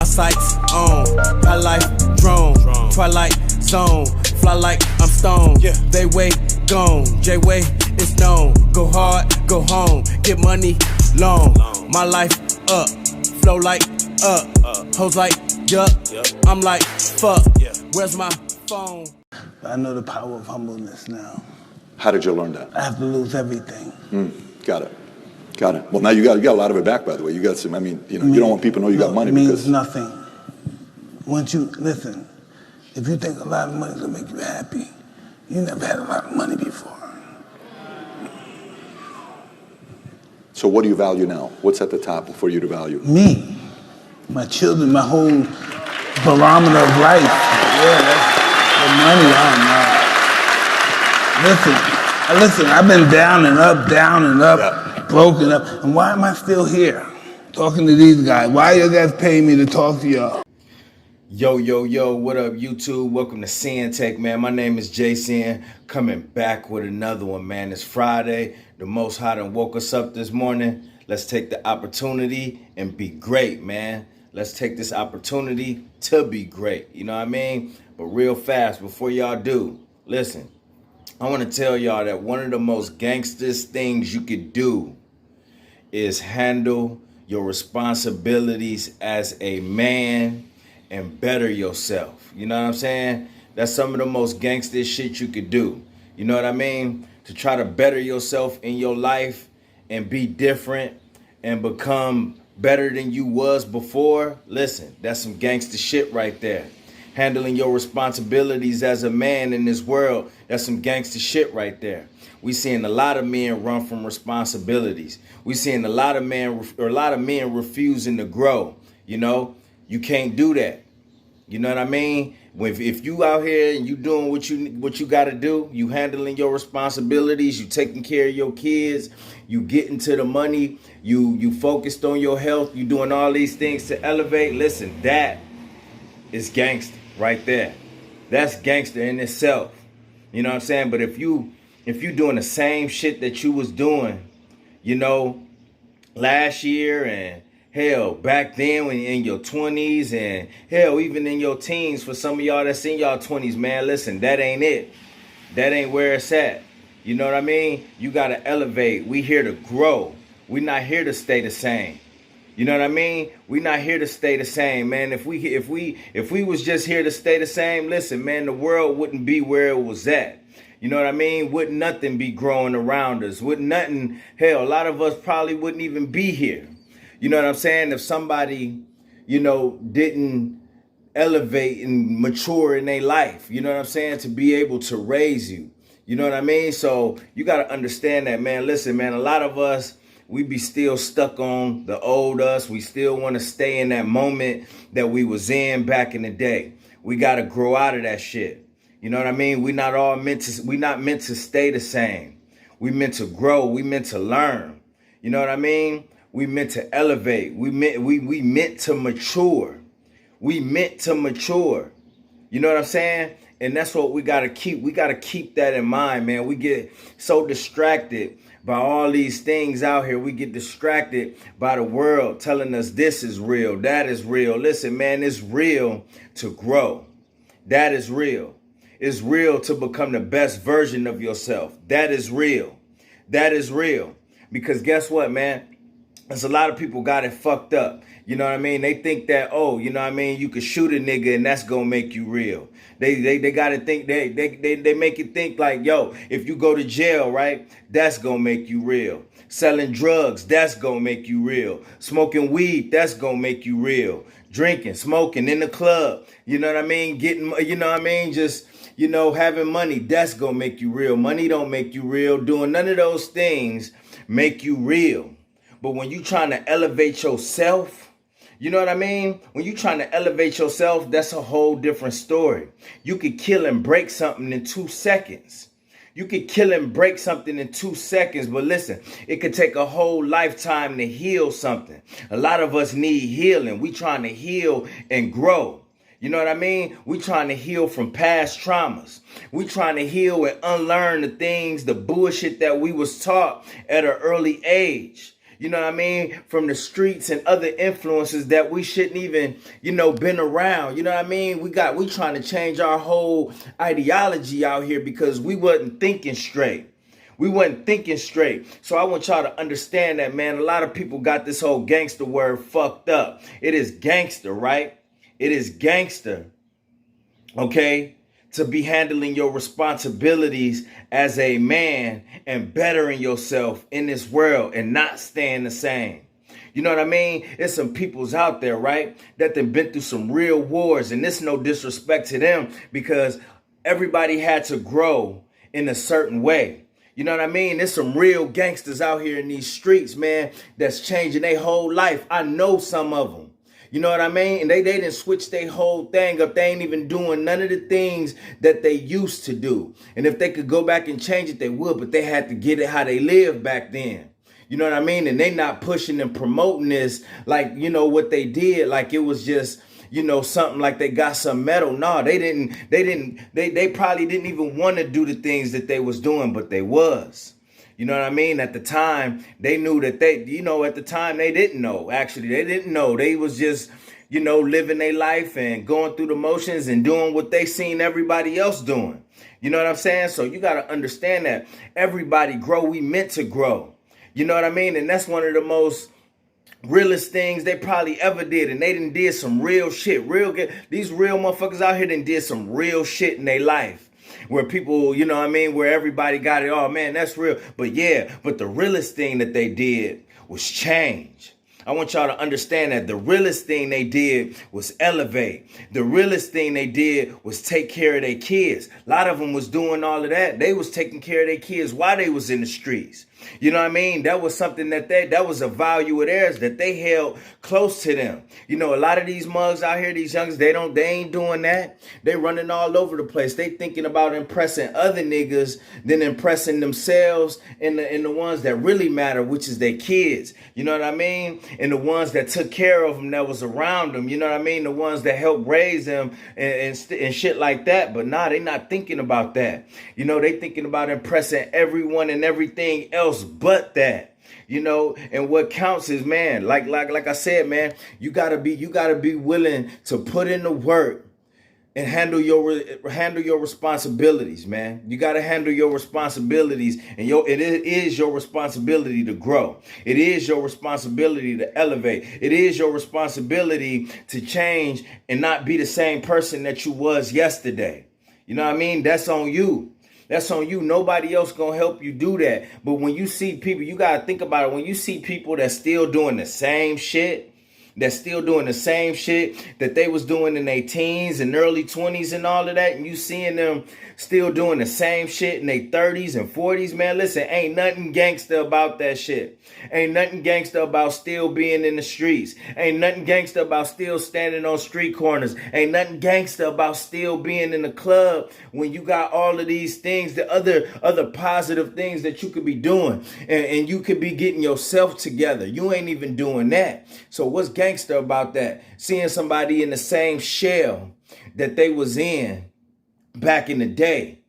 My sights on, high life drone, twilight zone, fly like I'm stoned. They way gone, J-Way is known. Go hard, go home, get money long. My life up, flow like up, hoes like yup. I'm like fuck, where's my phone? I know the power of humbleness now. How did you learn that? I have to lose everything. Got it. Well, now you got a lot of it back, by the way. You got some. I mean, you don't want people to know you got money. It means because nothing. Once you listen, if you think a lot of money will make you happy, you never had a lot of money before. So what do you value now? What's at the top for you to value? Me, my children, my whole barometer of life. Yeah, that's the money. Listen, I've been down and up, broken up. And why am I still here talking to these guys? Why you guys paying me to talk to y'all? Yo, what up, YouTube? Welcome to Sinn-Take, man. My name is Jason, coming back with another one, man. It's Friday. The Most High done woke us up this morning. Let's take the opportunity and be great, man. Let's take this opportunity to be great. You know what I mean? But real fast, before y'all do, listen. I want to tell y'all that one of the most gangsters things you could do is handle your responsibilities as a man and better yourself. You know what I'm saying? That's some of the most gangster shit you could do. You know what I mean? To try to better yourself in your life and be different and become better than you was before. Listen, that's some gangster shit right there. Handling your responsibilities as a man in this world, that's some gangster shit right there. We seeing a lot of men run from responsibilities. We seeing a lot of men refusing to grow. You know, you can't do that. You know what I mean? If you out here and you doing what you got to do, you handling your responsibilities, you taking care of your kids, you getting to the money, you focused on your health, you doing all these things to elevate. Listen, that is gangster right there. That's gangster in itself. You know what I'm saying? But if you doing the same shit that you was doing, you know, last year and hell, back then when in your 20s and hell, even in your teens, for some of y'all that's in y'all 20s, man, listen, that ain't it. That ain't where it's at. You know what I mean? You got to elevate. We here to grow. We not here to stay the same. You know what I mean? We not here to stay the same, man. If we was just here to stay the same, listen, man, the world wouldn't be where it was at. You know what I mean? Wouldn't nothing be growing around us? Wouldn't nothing, hell, a lot of us probably wouldn't even be here. You know what I'm saying? If somebody, you know, didn't elevate and mature in their life, you know what I'm saying? To be able to raise you. You know what I mean? So you got to understand that, man. Listen, man, a lot of us, we be still stuck on the old us. We still want to stay in that moment that we was in back in the day. We got to grow out of that shit. You know what I mean? We not meant to stay the same. We meant to grow. We meant to learn. You know what I mean? We meant to elevate. We meant to mature. We meant to mature. You know what I'm saying? And that's what we got to keep. We got to keep that in mind, man. We get so distracted by all these things out here. We get distracted by the world telling us this is real, that is real. Listen, man, it's real to grow. That is real. It's real to become the best version of yourself. That is real. That is real. Because guess what, man? There's a lot of people got it fucked up. You know what I mean? They think that, oh, you know what I mean? You could shoot a nigga and that's gonna make you real. They gotta think, they make it think like, yo, if you go to jail, right? That's gonna make you real. Selling drugs, that's gonna make you real. Smoking weed, that's gonna make you real. Drinking, smoking in the club, you know what I mean? Getting, you know what I mean? Just, you know, having money, that's gonna make you real. Money don't make you real. Doing none of those things make you real. But when you trying to elevate yourself, you know what I mean? When you trying to elevate yourself, that's a whole different story. You could kill and break something in 2 seconds. You could kill and break something in 2 seconds. But listen, it could take a whole lifetime to heal something. A lot of us need healing. We trying to heal and grow. You know what I mean? We trying to heal from past traumas. We trying to heal and unlearn the things, the bullshit that we was taught at an early age. you know what I mean, from the streets and other influences that we shouldn't even, been around. You know what I mean? We trying to change our whole ideology out here because we wasn't thinking straight. We wasn't thinking straight. So I want y'all to understand that, man. A lot of people got this whole gangster word fucked up. It is gangster, right? It is gangster, okay, to be handling your responsibilities as a man and bettering yourself in this world and not staying the same. You know what I mean? There's some peoples out there, right, that they've been through some real wars, and this no disrespect to them because everybody had to grow in a certain way. You know what I mean? There's some real gangsters out here in these streets, man, that's changing their whole life. I know some of them. You know what I mean? And they didn't switch their whole thing up. They ain't even doing none of the things that they used to do. And if they could go back and change it, they would. But they had to get it how they lived back then. You know what I mean? And they not pushing and promoting this like, what they did. Like it was just, something like they got some medal. No, they probably didn't even want to do the things that they was doing, but they was. You know what I mean? At the time, they knew that at the time they didn't know. Actually, they didn't know. They was just, living their life and going through the motions and doing what they seen everybody else doing. You know what I'm saying? So you got to understand that everybody grow. We meant to grow. You know what I mean? And that's one of the most realest things they probably ever did. And they done did some real shit. Real good. These real motherfuckers out here done did some real shit in their life. Where people, where everybody got it, oh man, that's real. But the realest thing that they did was change. I want y'all to understand that the realest thing they did was elevate. The realest thing they did was take care of their kids. A lot of them was doing all of that. They was taking care of their kids while they was in the streets. You know what I mean? That was something that was a value of theirs that they held close to them. A lot of these mugs out here, these youngsters, they ain't doing that. They running all over the place. They thinking about impressing other niggas than impressing themselves and the ones that really matter, which is their kids. You know what I mean? And the ones that took care of them, that was around them. You know what I mean? The ones that helped raise them and shit like that. But nah, they not thinking about that. They thinking about impressing everyone and everything else but that. And what counts is, man, like I said, man, you gotta be willing to put in the work and handle your responsibilities, man. You gotta handle your responsibilities, and it is your responsibility to grow. It is your responsibility to elevate. It is your responsibility to change and not be the same person that you was yesterday. You know what I mean? That's on you. That's on you. Nobody else gonna help you do that. But when you see people, you gotta think about it. When you see people that's still doing the same shit, that they was doing in their teens and early 20s and all of that, and you seeing them still doing the same shit in their 30s and 40s, man, listen, ain't nothing gangster about that shit. Ain't nothing gangster about still being in the streets. Ain't nothing gangster about still standing on street corners. Ain't nothing gangster about still being in the club when you got all of these things, the other positive things that you could be doing, and you could be getting yourself together. You ain't even doing that. So what's gangster about that? Seeing somebody in the same shell that they was in back in the day.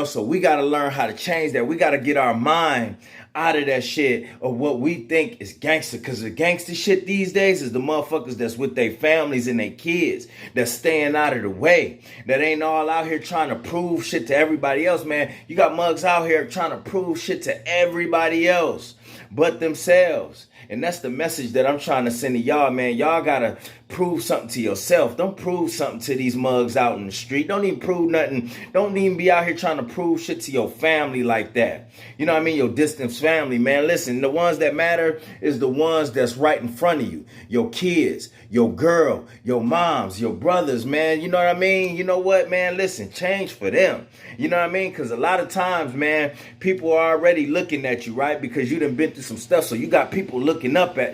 So we got to learn how to change that. We got to get our mind out of that shit of what we think is gangster. Because the gangster shit these days is the motherfuckers that's with their families and their kids, that's staying out of the way, that ain't all out here trying to prove shit to everybody else, man. You got mugs out here trying to prove shit to everybody else but themselves. And that's the message that I'm trying to send to y'all, man. Y'all gotta prove something to yourself. Don't prove something to these mugs out in the street. Don't even prove nothing. Don't even be out here trying to prove shit to your family like that. You know what I mean? Your distant family, man. Listen, the ones that matter is the ones that's right in front of you. Your kids, your girl, your moms, your brothers, man. You know what I mean? You know what, man? Listen, change for them. You know what I mean? Because a lot of times, man, people are already looking at you, right? Because you done been through some stuff. So you got people looking up to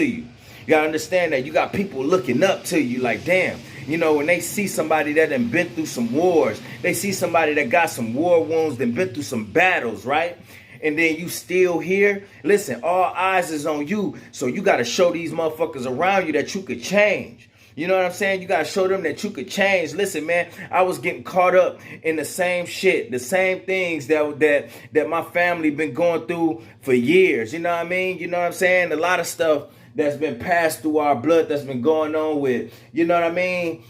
you. You gotta understand that you got people looking up to you like, damn, when they see somebody that done been through some wars, they see somebody that got some war wounds, that been through some battles, right? And then you still here. Listen, all eyes is on you. So you gotta show these motherfuckers around you that you could change. You know what I'm saying? You gotta show them that you could change. Listen, man, I was getting caught up in the same shit, the same things that my family been going through for years. You know what I mean? You know what I'm saying? A lot of stuff that's been passed through our blood that's been going on with, you know what I mean?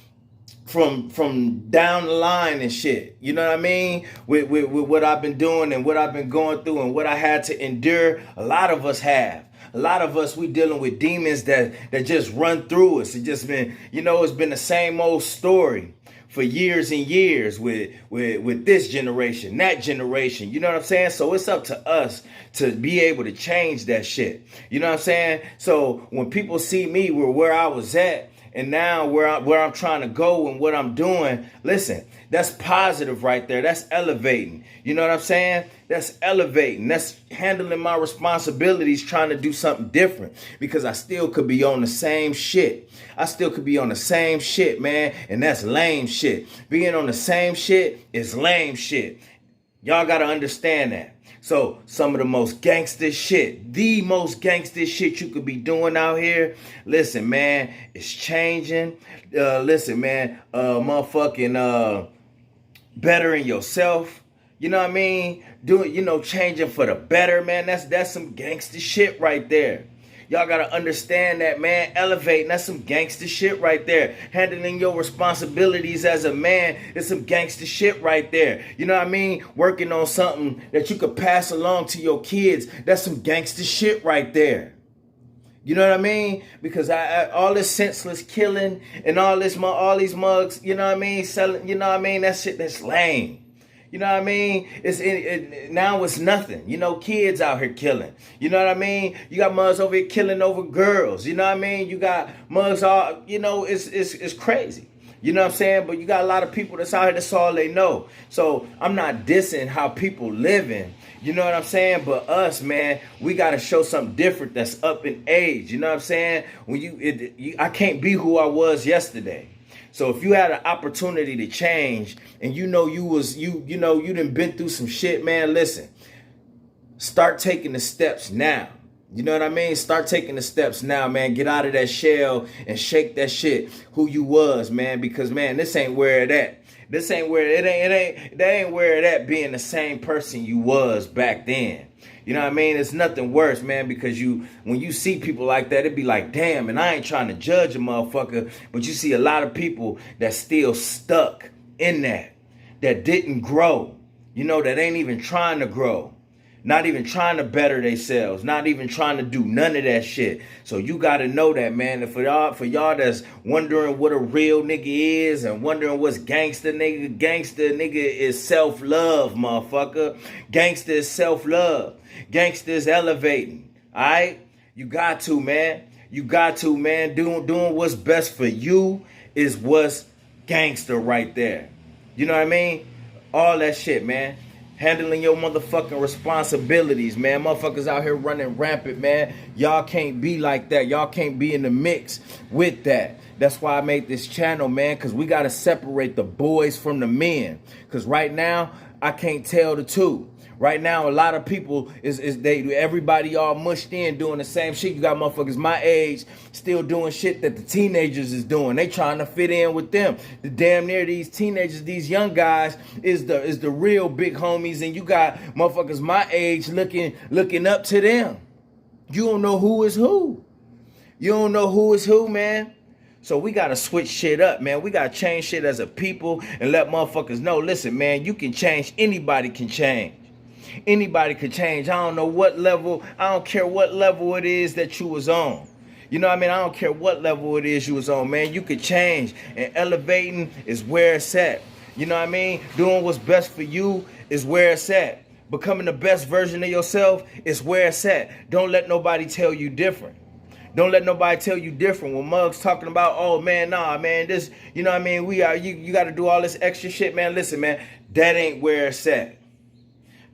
From down the line and shit. You know what I mean? With what I've been doing and what I've been going through and what I had to endure, a lot of us have. A lot of us, we dealing with demons that just run through us. It just been, you know, it's been the same old story for years and years with this generation, that generation. You know what I'm saying? So it's up to us to be able to change that shit. You know what I'm saying? So when people see me where I was at, and now where I'm trying to go and what I'm doing, listen, that's positive right there. That's elevating. You know what I'm saying? That's elevating. That's handling my responsibilities, trying to do something different, because I still could be on the same shit. I still could be on the same shit, man. And that's lame shit. Being on the same shit is lame shit. Y'all got to understand that. So some of the most gangster shit, the most gangster shit you could be doing out here, listen, man, it's changing. Listen, man, motherfucking bettering yourself. You know what I mean? Doing, you know, changing for the better, man. That's some gangster shit right there. Y'all gotta understand that, man. Elevating, that's some gangster shit right there. Handling your responsibilities as a man is some gangster shit right there. You know what I mean? Working on something that you could pass along to your kids, that's some gangster shit right there. You know what I mean? Because all this senseless killing and all these mugs, you know what I mean? Selling, you know what I mean? That shit, that's lame. You know what I mean? Now it's nothing. You know, kids out here killing. You know what I mean? You got mugs over here killing over girls. You know what I mean? You got mugs all, you know, it's crazy. You know what I'm saying? But you got a lot of people that's out here, that's all they know. So I'm not dissing how people living. You know what I'm saying? But us, man, we got to show something different that's up in age. You know what I'm saying? When I can't be who I was yesterday. So if you had an opportunity to change and you know you done been through some shit, man, listen, start taking the steps now. You know what I mean? Start taking the steps now, man. Get out of that shell and shake that shit who you was, man, because, man, this ain't where it at. This ain't where that ain't where it at being the same person you was back then. You know what I mean? It's nothing worse, man, because when you see people like that, it be like, damn, and I ain't trying to judge a motherfucker, but you see a lot of people that's still stuck in that didn't grow, you know, that ain't even trying to grow, not even trying to better themselves, not even trying to do none of that shit. So you got to know that, man. And for y'all that's wondering what a real nigga is and wondering what's gangster nigga is self-love, motherfucker. Gangster is self-love. Gangster is elevating. All right? You got to, man. You got to, man. Doing what's best for you is what's gangster right there. You know what I mean? All that shit, man. Handling your motherfucking responsibilities, man. Motherfuckers out here running rampant, man. Y'all can't be like that. Y'all can't be in the mix with that. That's why I made this channel, man, because we got to separate the boys from the men. Because right now, I can't tell the two. Right now, a lot of people everybody all mushed in doing the same shit. You got motherfuckers my age still doing shit that the teenagers is doing. They trying to fit in with them. The damn near these teenagers, these young guys is the real big homies, and you got motherfuckers my age looking up to them. You don't know who is who. You don't know who is who, man. So we got to switch shit up, man. We got to change shit as a people and let motherfuckers know, listen, man, you can change. Anybody can change. Anybody could change. I don't know what level. I don't care what level it is that you was on. You know what I mean? I don't care what level it is you was on, man. You could change. And elevating is where it's at. You know what I mean? Doing what's best for you is where it's at. Becoming the best version of yourself is where it's at. Don't let nobody tell you different. Don't let nobody tell you different. When Mug's talking about, oh, man, nah, man, this, you know what I mean? You got to do all this extra shit, man. Listen, man, that ain't where it's at.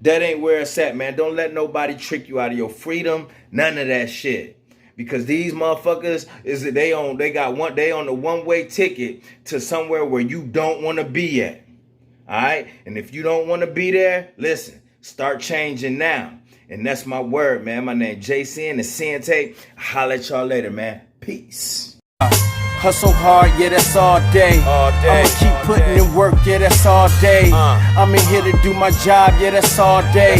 That ain't where it's at, man. Don't let nobody trick you out of your freedom. None of that shit. Because these motherfuckers they on the one-way ticket to somewhere where you don't want to be at. All right? And if you don't want to be there, listen, start changing now. And that's my word, man. My name is Sinn, the Sinn-Take. I'll holler at y'all later, man. Peace. Hustle hard, yeah, that's all day. I'ma keep putting in work, yeah, that's all day. I'm in here to do my job, yeah, that's all day.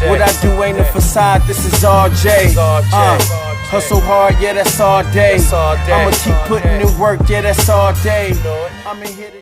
What I do ain't a facade, this is all J. Hustle hard, yeah, that's all day. I'ma keep putting in work, yeah, that's all day. I'm in here to